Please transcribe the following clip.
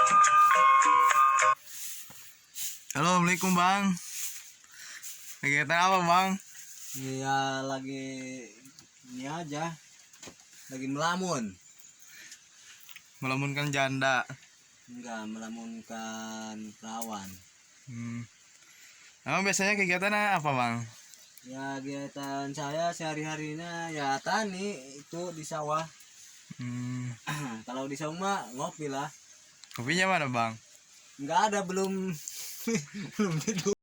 Halo, Assalamualaikum Bang. Kegiatan apa Bang? Iya lagi ini aja, lagi melamun. Melamunkan janda. Enggak, melamunkan perawan. Emang biasanya kegiatannya apa Bang? Ya kegiatan saya sehari-harinya ya tani itu di sawah. Kalau di sawah mah ngopi lah. Kopinya mana Bang? Enggak ada belum belum tidur.